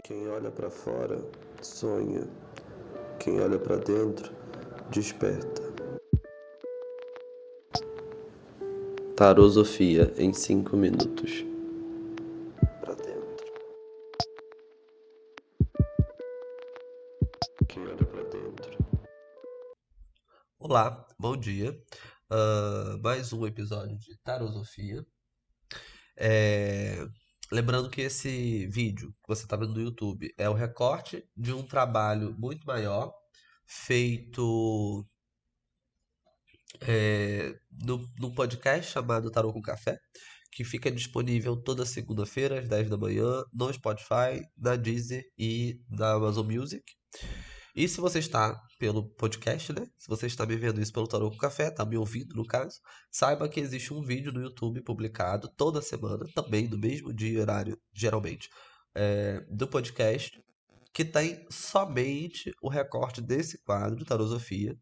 Quem olha para fora sonha, quem olha para dentro desperta. Tarosofia em 5 minutos. Para dentro. Quem olha para dentro. Olá, bom dia. Mais um episódio de Tarosofia. É, Lembrando que esse vídeo que você está vendo no YouTube é o recorte de um trabalho muito maior feito num podcast chamado Tarô com Café, que fica disponível toda segunda-feira às 10 da manhã no Spotify, na Deezer e na Amazon Music. E se você está pelo podcast, né? Se você está me vendo isso pelo Tarô com Café, está me ouvindo no caso, saiba que existe um vídeo no YouTube publicado toda semana, também no mesmo dia e horário, geralmente, do podcast, que tem somente o recorte desse quadro, Tarosofia,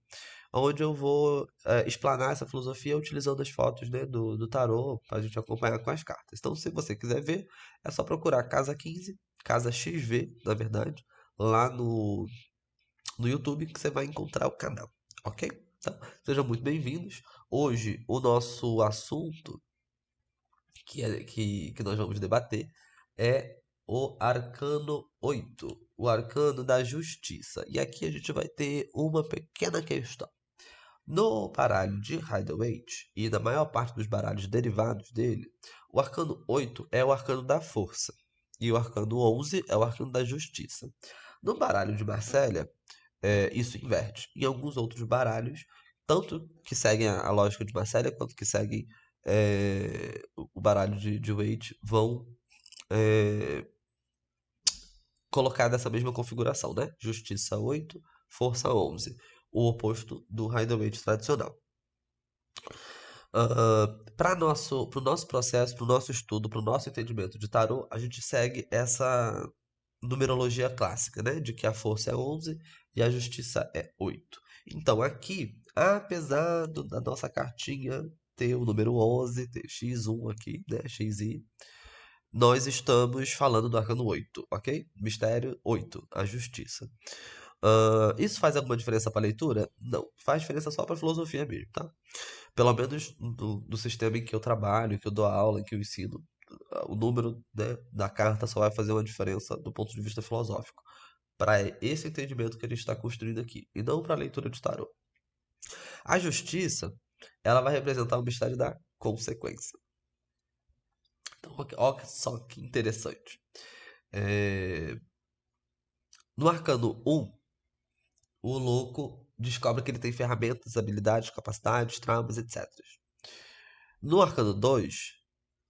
onde eu vou explanar essa filosofia utilizando as fotos, né, do tarô para a gente acompanhar com as cartas. Então, se você quiser ver, é só procurar Casa 15, Casa XV, na verdade, lá no YouTube que você vai encontrar o canal, ok? Então, sejam muito bem-vindos. Hoje, o nosso assunto que nós vamos debater é o Arcano 8, o Arcano da Justiça. E aqui a gente vai ter uma pequena questão. No baralho de Rider-Waite e na maior parte dos baralhos derivados dele, o Arcano 8 é o Arcano da Força e o Arcano 11 é o Arcano da Justiça. No baralho de Marselha, isso inverte. Em alguns outros baralhos, tanto que seguem a lógica de Marselha, quanto que seguem o baralho de Waite, vão é, colocar dessa mesma configuração, né? Justiça 8, Força 11. O oposto do Rider-Waite tradicional. Para o nosso processo, para o nosso estudo, para o nosso entendimento de tarô, a gente segue essa numerologia clássica, né? De que a força é 11 e a justiça é 8. Então, aqui, apesar da nossa cartinha ter o número 11, ter X1 aqui, né? XI, nós estamos falando do arcano 8, ok? Mistério 8, a justiça. Isso faz alguma diferença para a leitura? Não. Faz diferença só para a filosofia mesmo, tá? Pelo menos do sistema em que eu trabalho, que eu dou aula, em que eu ensino, o número, né, da carta só vai fazer uma diferença do ponto de vista filosófico. Para esse entendimento que a gente está construindo aqui, e não para a leitura de tarô. A justiça, ela vai representar o mistério da consequência. Então, olha só que interessante. É, No arcano 1, o louco descobre que ele tem ferramentas, habilidades, capacidades, traumas, etc. No arcano 2,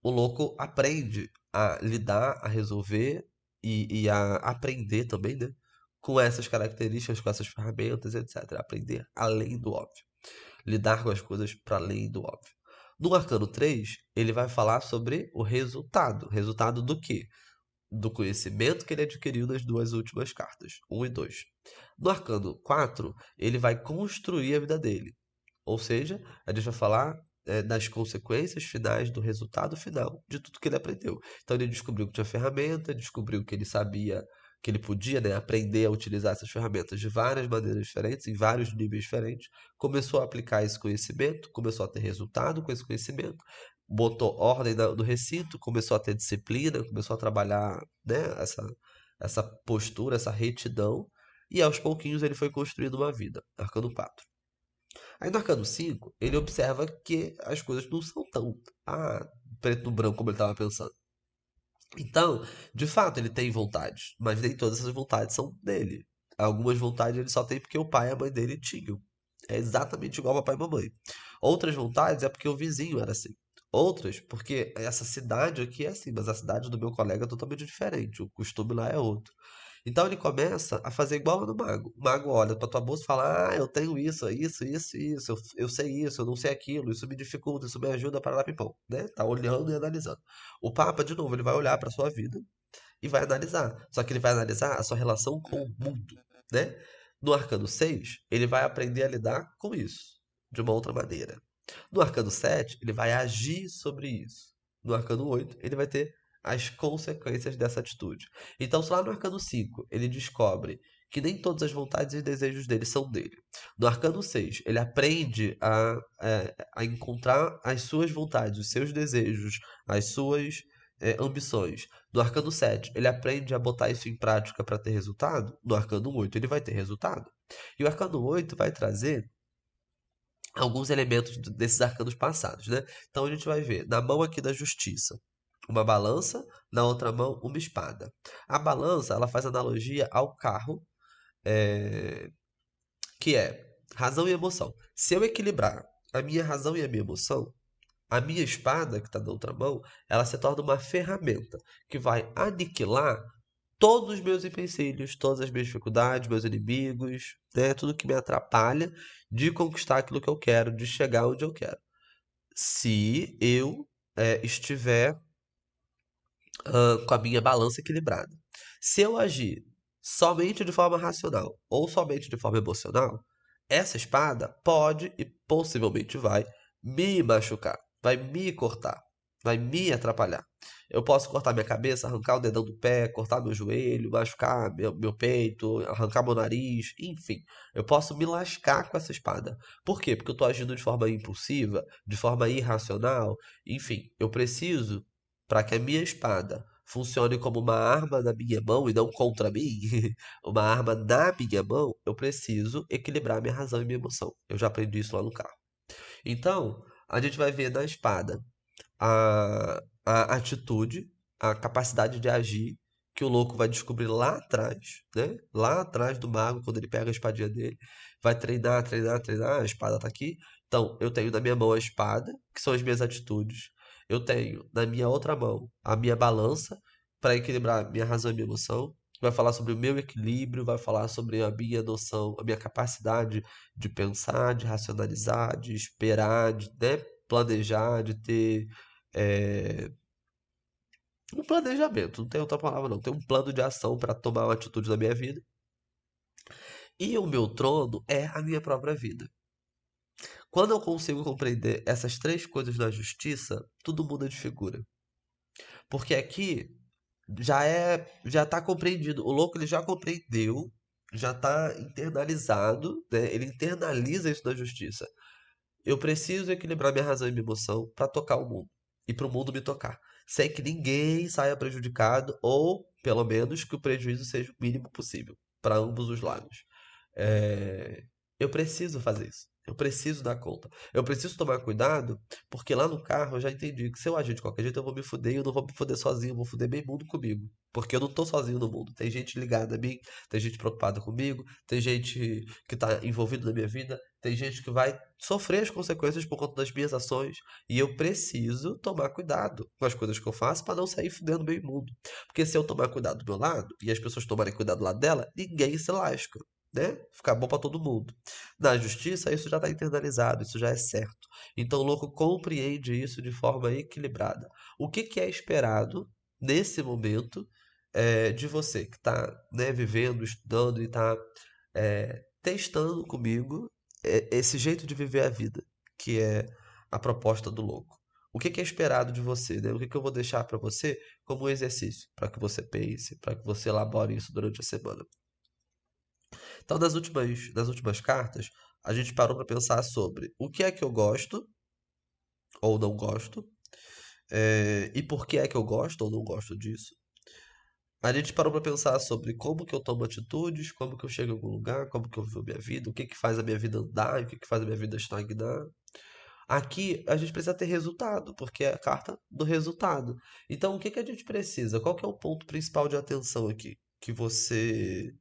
o louco aprende a lidar, a resolver e a aprender também, né? Com essas características, com essas ferramentas, etc. Aprender além do óbvio. Lidar com as coisas para além do óbvio. No arcano 3, ele vai falar sobre o resultado. Resultado do quê? Do conhecimento que ele adquiriu nas duas últimas cartas, 1 e 2. No arcano 4, ele vai construir a vida dele. Ou seja, a gente vai falar das consequências finais, do resultado final de tudo que ele aprendeu. Então ele descobriu que tinha ferramenta, descobriu que ele sabia, que ele podia, né, aprender a utilizar essas ferramentas de várias maneiras diferentes, em vários níveis diferentes, começou a aplicar esse conhecimento, começou a ter resultado com esse conhecimento, botou ordem no recinto, começou a ter disciplina, começou a trabalhar, né, essa postura, essa retidão, e aos pouquinhos ele foi construindo uma vida. Arcano 4. Aí no Arcano 5, ele observa que as coisas não são tão preto no branco como ele estava pensando. Então, de fato, ele tem vontades, mas nem todas essas vontades são dele. Algumas vontades ele só tem porque o pai e a mãe dele tinham. É exatamente igual ao papai e mamãe. Outras vontades é porque o vizinho era assim. Outras, porque essa cidade aqui é assim, mas a cidade do meu colega é totalmente diferente. O costume lá é outro. Então ele começa a fazer igual no mago. O mago olha pra tua bolsa e fala: eu tenho isso, eu sei isso, eu não sei aquilo, isso me dificulta, isso me ajuda para lá pipão, né? Tá olhando e analisando. O Papa, de novo, ele vai olhar para sua vida e vai analisar. Só que ele vai analisar a sua relação com o mundo, né? No Arcano 6, ele vai aprender a lidar com isso de uma outra maneira. No Arcano 7, ele vai agir sobre isso. No Arcano 8, ele vai ter as consequências dessa atitude. Então, se lá no Arcano 5 ele descobre que nem todas as vontades e desejos dele são dele. No Arcano 6, ele aprende a encontrar as suas vontades, os seus desejos, as suas ambições. No Arcano 7, ele aprende a botar isso em prática para ter resultado. No Arcano 8, ele vai ter resultado. E o Arcano 8 vai trazer alguns elementos desses arcanos passados, né? Então a gente vai ver na mão aqui da justiça uma balança, na outra mão uma espada. A balança ela faz analogia ao carro, é, que é razão e emoção. Se eu equilibrar a minha razão e a minha emoção, a minha espada, que está na outra mão, ela se torna uma ferramenta que vai aniquilar todos os meus empecilhos, todas as minhas dificuldades, meus inimigos, né? Tudo que me atrapalha de conquistar aquilo que eu quero, de chegar onde eu quero. Se eu estiver com a minha balança equilibrada. Se eu agir somente de forma racional ou somente de forma emocional, essa espada pode e possivelmente vai me machucar, vai me cortar, vai me atrapalhar. Eu posso cortar minha cabeça, arrancar o dedão do pé, cortar meu joelho, machucar meu peito, arrancar meu nariz, enfim. Eu posso me lascar com essa espada. Por quê? Porque eu estou agindo de forma impulsiva, de forma irracional. Enfim, eu preciso, para que a minha espada funcione como uma arma na minha mão e não contra mim, uma arma na minha mão, eu preciso equilibrar minha razão e minha emoção. Eu já aprendi isso lá no carro. Então, a gente vai ver na espada a atitude, a capacidade de agir que o louco vai descobrir lá atrás, né? Lá atrás do mago, quando ele pega a espadinha dele, vai treinar, treinar, treinar, a espada tá aqui. Então, eu tenho na minha mão a espada, que são as minhas atitudes. Eu tenho na minha outra mão a minha balança para equilibrar minha razão e minha emoção. Vai falar sobre o meu equilíbrio, vai falar sobre a minha noção, a minha capacidade de pensar, de racionalizar, de esperar, de, né, planejar, de ter é, um planejamento, não tem outra palavra não. Tem um plano de ação para tomar uma atitude na minha vida. E o meu trono é a minha própria vida. Quando eu consigo compreender essas três coisas na justiça, tudo muda de figura. Porque aqui já está compreendido. O louco ele já compreendeu, já está internalizado, né? Ele internaliza isso na justiça. Eu preciso equilibrar minha razão e minha emoção para tocar o mundo e para o mundo me tocar, sem que ninguém saia prejudicado ou, pelo menos, que o prejuízo seja o mínimo possível para ambos os lados. É, Eu preciso fazer isso. Eu preciso dar conta. Eu preciso tomar cuidado, porque lá no carro eu já entendi que se eu agir de qualquer jeito eu vou me fuder e eu não vou me fuder sozinho, eu vou fuder meio mundo comigo. Porque eu não tô sozinho no mundo. Tem gente ligada a mim, tem gente preocupada comigo, tem gente que tá envolvida na minha vida, tem gente que vai sofrer as consequências por conta das minhas ações. E eu preciso tomar cuidado com as coisas que eu faço para não sair fudendo meio mundo. Porque se eu tomar cuidado do meu lado e as pessoas tomarem cuidado do lado dela, ninguém se lasca, né? Ficar bom para todo mundo. Na justiça, isso já está internalizado, isso já é certo. Então o louco compreende isso de forma equilibrada. O que que é esperado nesse momento de você que está, né, vivendo, estudando e está testando comigo esse jeito de viver a vida, que é a proposta do louco. O que que é esperado de você, né? O que que eu vou deixar para você como um exercício, para que você pense, para que você elabore isso durante a semana. Então, nas últimas cartas, a gente parou para pensar sobre o que é que eu gosto ou não gosto, e por que é que eu gosto ou não gosto disso. A gente parou para pensar sobre como que eu tomo atitudes, como que eu chego em algum lugar, como que eu vivo a minha vida, o que que faz a minha vida andar, e o que que faz a minha vida estagnar. Aqui a gente precisa ter resultado, porque é a carta do resultado. Então, o que que a gente precisa? Qual que é o ponto principal de atenção aqui que você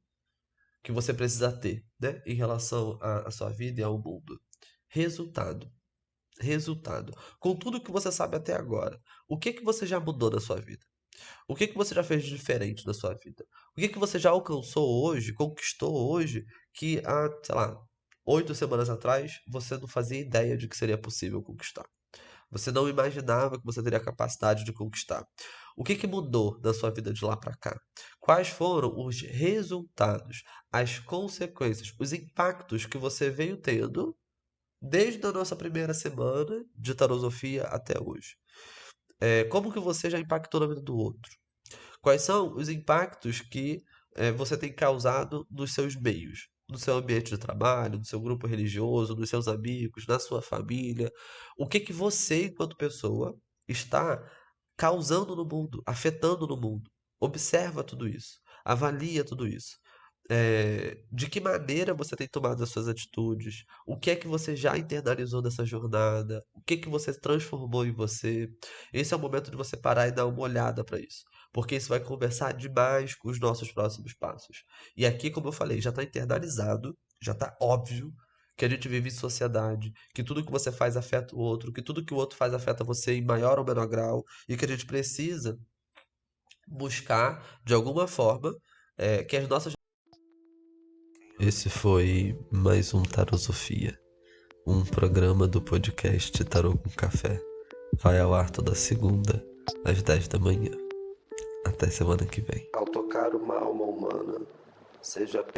precisa ter, né, em relação à sua vida e ao mundo? Resultado. Resultado. Com tudo que você sabe até agora, o que que você já mudou na sua vida? O que que você já fez de diferente na sua vida? O que que você já alcançou hoje, conquistou hoje, que há, sei lá, 8 semanas atrás você não fazia ideia de que seria possível conquistar? Você não imaginava que você teria a capacidade de conquistar. O que que mudou na sua vida de lá para cá? Quais foram os resultados, as consequências, os impactos que você veio tendo desde a nossa primeira semana de tarosofia até hoje? Como que você já impactou na vida do outro? Quais são os impactos que você tem causado nos seus meios, no seu ambiente de trabalho, no seu grupo religioso, nos seus amigos, na sua família? O que que você, enquanto pessoa, está causando no mundo, afetando no mundo? Observa tudo isso, avalia tudo isso. De que maneira você tem tomado as suas atitudes? O que é que você já internalizou dessa jornada? O que que você transformou em você? Esse é o momento de você parar e dar uma olhada para isso, porque isso vai conversar demais com os nossos próximos passos. E aqui, como eu falei, já está internalizado, já está óbvio que a gente vive em sociedade, que tudo que você faz afeta o outro, que tudo que o outro faz afeta você em maior ou menor grau, e que a gente precisa buscar, de alguma forma, que as nossas. Esse foi mais um Tarosofia, um programa do podcast Tarô com Café. Vai ao ar toda segunda, às 10 da manhã. Até semana que vem. Ao tocar uma alma humana, seja